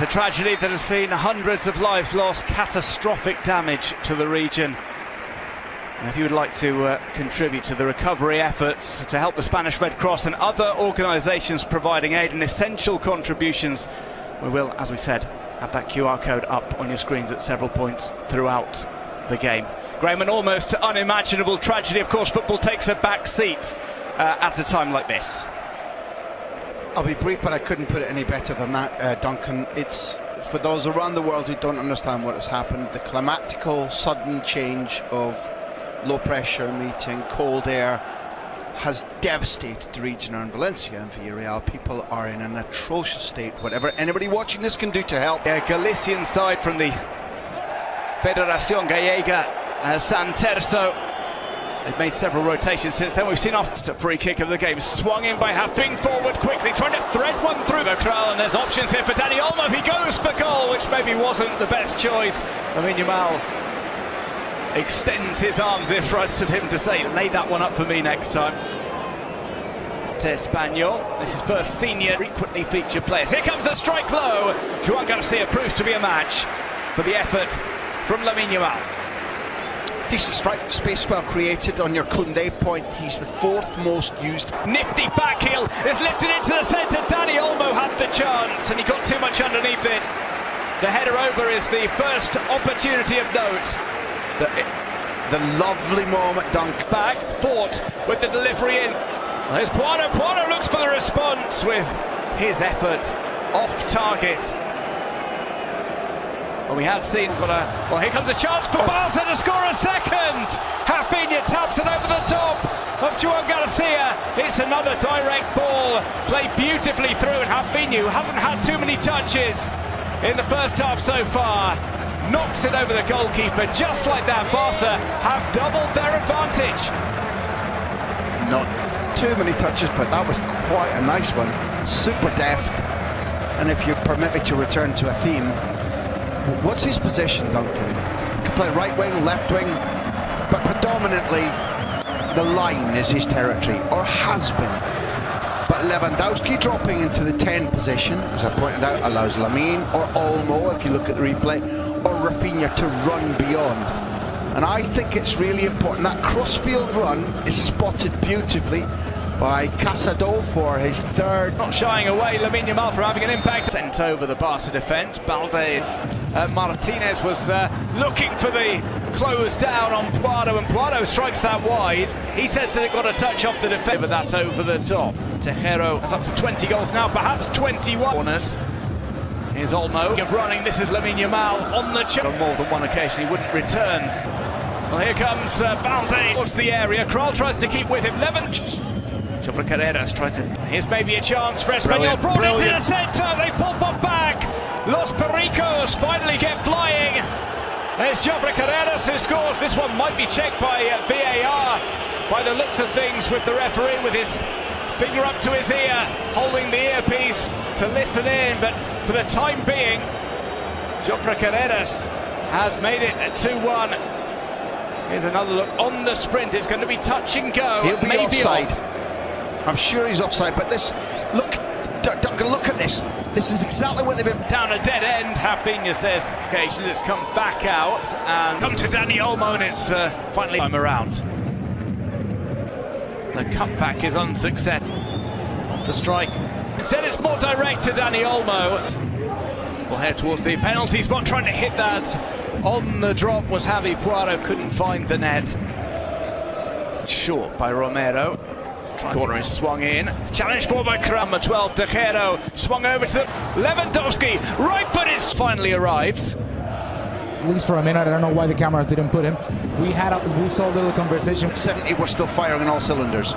a tragedy that has seen hundreds of lives lost, catastrophic damage to the region. And if you would like to contribute to the recovery efforts to help the Spanish Red Cross and other organisations providing aid and essential contributions, we will, as we said, have that QR code up on your screens at several points throughout the game. Graham, an almost unimaginable tragedy. Of course, football takes a back seat at a time like this. I'll be brief, but I couldn't put it any better than that, Duncan. It's, for those around the world who don't understand what has happened, the climatical sudden change of low pressure meeting cold air has devastated the region around Valencia and Villarreal. People are in an atrocious state. Whatever anybody watching this can do to help. Galician side from the Federación Gallega, San Terzo. They've made several rotations since then. We've seen off to free kick of the game, swung in by Hafing, forward quickly, trying to thread one through Macron, and there's options here for Dani Olmo. He goes for goal, which maybe wasn't the best choice. Yamal extends his arms in front of him to say, lay that one up for me next time. To Espanol, this is first senior, frequently featured players. Here comes a strike low. Joan Garcia proves to be a match for the effort from Yamal. Decent strike, space well created on your Koundé point. He's the fourth most used. Nifty back heel is lifted into the centre. Dani Olmo had the chance and he got too much underneath it. The header over is the first opportunity of note. The lovely moment, dunk. Back, fought with the delivery in. There's Poirot. Poirot looks for the response with his effort off target. Well, we have seen, well, here comes a chance for Barca to score a second. Rafinha taps it over the top of Joan Garcia. It's another direct ball, played beautifully through, and Rafinha, who hasn't had too many touches in the first half so far, knocks it over the goalkeeper. Just like that, Barca have doubled their advantage. Not too many touches, but that was quite a nice one. Super deft. And if you permit me to return to a theme, what's his position, Duncan? He can play right wing, left wing, but predominantly the line is his territory, or has been. But Lewandowski dropping into the 10 position, as I pointed out, allows Lamine or Olmo, if you look at the replay, or Rafinha to run beyond. And I think it's really important. That crossfield run is spotted beautifully by Casado for his third. Not shying away, Yamal for having an impact. Sent over the Barca defence. Balde Martinez was looking for the close down on Poirot, and Poirot strikes that wide. He says that it got a touch off the defence, but that's over the top. Tejero has up to 20 goals now, perhaps 21. Corners. Here's Olmo of running. This is Yamal on the chip. On more than one occasion, he wouldn't return. Well, here comes Balde towards the area. Kral tries to keep with him. Jofre Carreras tries to. Here's maybe a chance for Espanol. Brought into the centre. They pulp up back. Los Pericos finally get flying. There's Jofre Carreras who scores. This one might be checked by VAR by the looks of things, with the referee with his finger up to his ear, holding the earpiece to listen in. But for the time being, Jofre Carreras has made it at 2-1. Here's another look on the sprint. It's going to be touch and go. He'll be maybe offside. I'm sure he's offside, but this, look, Duncan, look at this. This is exactly what they've been. Down a dead end, Rafinha says. Occasion it's come back out and come to Dani Olmo, and it's finally time around. The cutback is unsuccessful. Off the strike. Instead, it's more direct to Dani Olmo. We'll head towards the penalty spot, trying to hit that. On the drop was Javi. Poirot couldn't find the net. Short by Romero. Corner is swung in. Challenged for by Krama. 12 Tejero. Swung over to the Lewandowski. Right foot is finally arrives. At least for a minute. I don't know why the cameras didn't put him. We saw a little conversation. 70, we're still firing on all cylinders.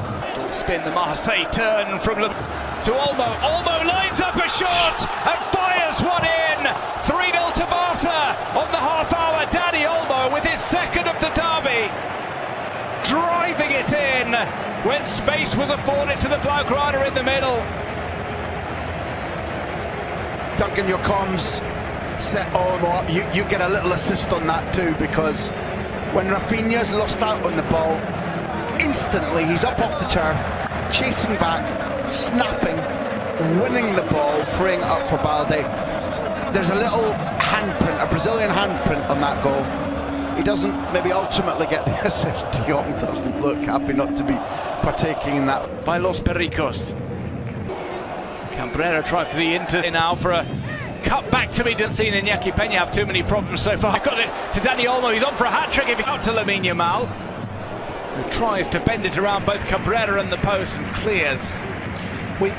Spin the Marseille turn from to Olmo. Olmo lines up a shot and fires one in. 3-0 to Barca on the half hour. Dani Olmo with his second of the derby, driving it in when space was afforded to the Blaugrana in the middle. Duncan, your comms set Olmo up. You get a little assist on that too, because when Rafinha's lost out on the ball, instantly he's up off the turf, chasing back, snapping, winning the ball, freeing it up for Balde. there's a little handprint, a Brazilian handprint on that goal. He doesn't maybe ultimately get the assist. De Jong doesn't look happy not to be partaking in that. By Los Pericos. Cabrera tried for the Inter now for a cut back to me. Didn't see Iñaki Peña have too many problems so far. Got it to Dani Olmo. He's on for a hat-trick if he out to Lamine Yamal, who tries to bend it around both Cabrera and the post and clears.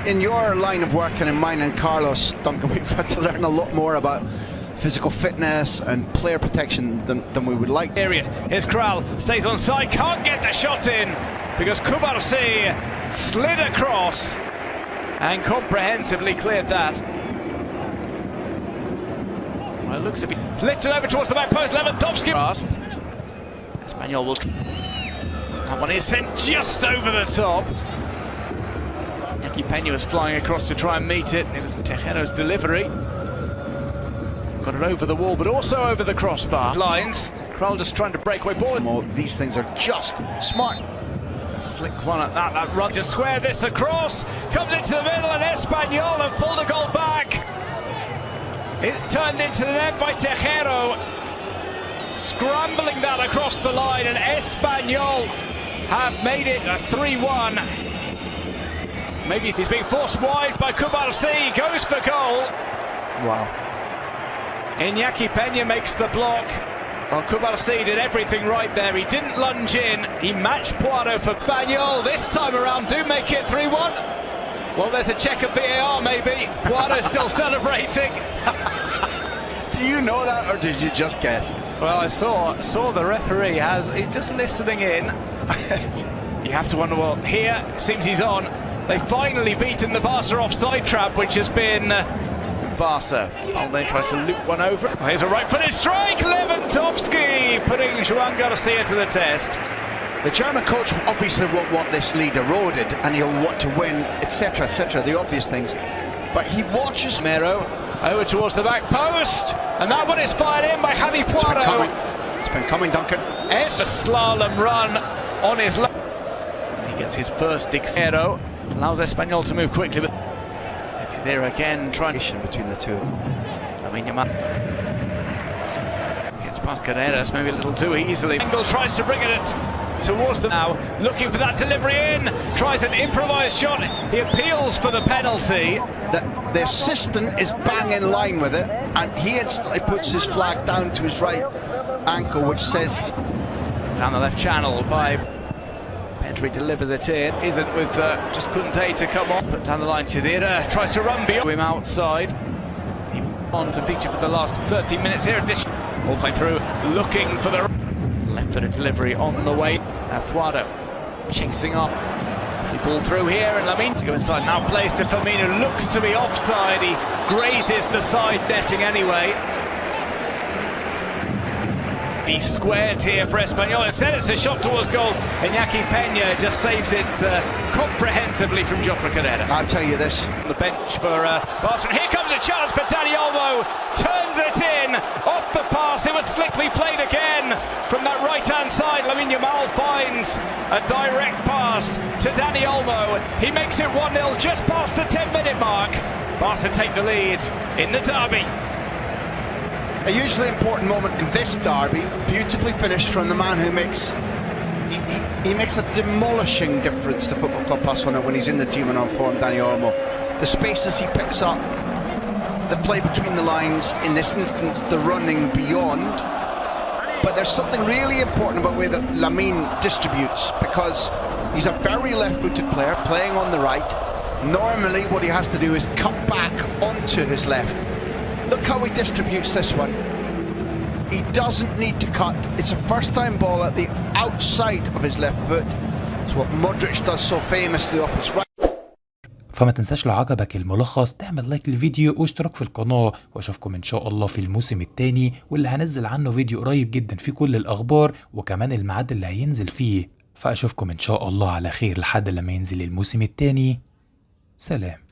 In your line of work and in mine and Carlos, Duncan, we've had to learn a lot more about physical fitness and player protection than we would like. Period. Here's Kral, stays on side, can't get the shot in because Kubarsi slid across and comprehensively cleared that. Well, it looks a bit lifted over towards the back post. Lewandowski grasp. Espanol will. That one is sent just over the top. Iñaki Peña was flying across to try and meet it. It was Tejero's delivery. Got it over the wall, but also over the crossbar. Lines. Kral just trying to break away ball. Well, these things are just smart. It's a slick one at that. That run to square this across. Comes into the middle, and Espanol have pulled a goal back. It's turned into the net by Tejero. Scrambling that across the line, and Espanol have made it a 3-1. Maybe he's being forced wide by Kubarsi. Goes for goal. Wow. Iñaki Peña makes the block. Well, Kubarsi did everything right there. He didn't lunge in. He matched Poirot for Espanol. This time around, do make it 3-1. Well, there's a check of VAR, maybe. Poirot still celebrating. Do you know that, or did you just guess? Well, I saw the referee he's just listening in. You have to wonder, well, here seems he's on. They've finally beaten the Barca offside trap, which has been Barca. Balde tries to loop one over. Well, here's a right-footed strike. Lewandowski putting Joan Garcia to the test. The German coach obviously won't want this lead eroded, and he'll want to win, etc., etc., the obvious things. But he watches Mero over towards the back post, and that one is fired in by Javi Poirot. It's been coming, Duncan. It's a slalom run on his left. He gets his first Dixero, allows Espanol to move quickly, but it's there again, trying between the two. Lamine Yamal gets past Carreras, maybe a little too easily. Engel tries to bring it towards them now, looking for that delivery in, tries an improvised shot, he appeals for the penalty. The assistant is bang in line with it, and he instantly puts his flag down to his right ankle, which says... Down the left channel by Pedri, delivers it in, isn't with just Kunte to come on. But down the line, Chidira tries to run beyond him outside. He on to feature for the last 30 minutes. Here's this all play through, looking for the left-footed delivery on the way. Poirot chasing up. The ball through here, and Lamine to go inside. Now plays to Firmino, looks to be offside. He grazes the side netting anyway. He's squared here for Espanol. Instead, it's a shot towards goal. Iñaki Peña just saves it comprehensively from Jofre Carreras. I'll tell you this. On the bench for Barcelona. Here comes a chance for Dani Olmo. Turns it in off the pass. It was slickly played again from that right-hand side. Lamine Yamal finds a direct pass to Dani Olmo. He makes it 1-0 just past the 10-minute mark. Barca take the lead in the derby. A hugely important moment in this derby, beautifully finished from the man who makes he makes a demolishing difference to Football Club Barcelona when he's in the team and on form, Dani Olmo. The spaces he picks up, the play between the lines, in this instance the running beyond. But there's something really important about the way that Lamine distributes, because he's a very left-footed player playing on the right. Normally what he has to do is cut back onto his left. Look how he distributes this one. He doesn't need to cut. It's a first-time ball at the outside of his left foot. It's what Modric does so famously off his right. فما تنساش لو عجبك الملخص تعمل لايك للفيديو واشتراك في القناة، واشوفكم ان شاء الله في الموسم الثاني واللي هنزل عنه فيديو قريب جدا في كل الاخبار وكمان الميعاد اللي هينزل فيه. فاشوفكم ان شاء الله على خير لحد لما ينزل الموسم الثاني. سلام.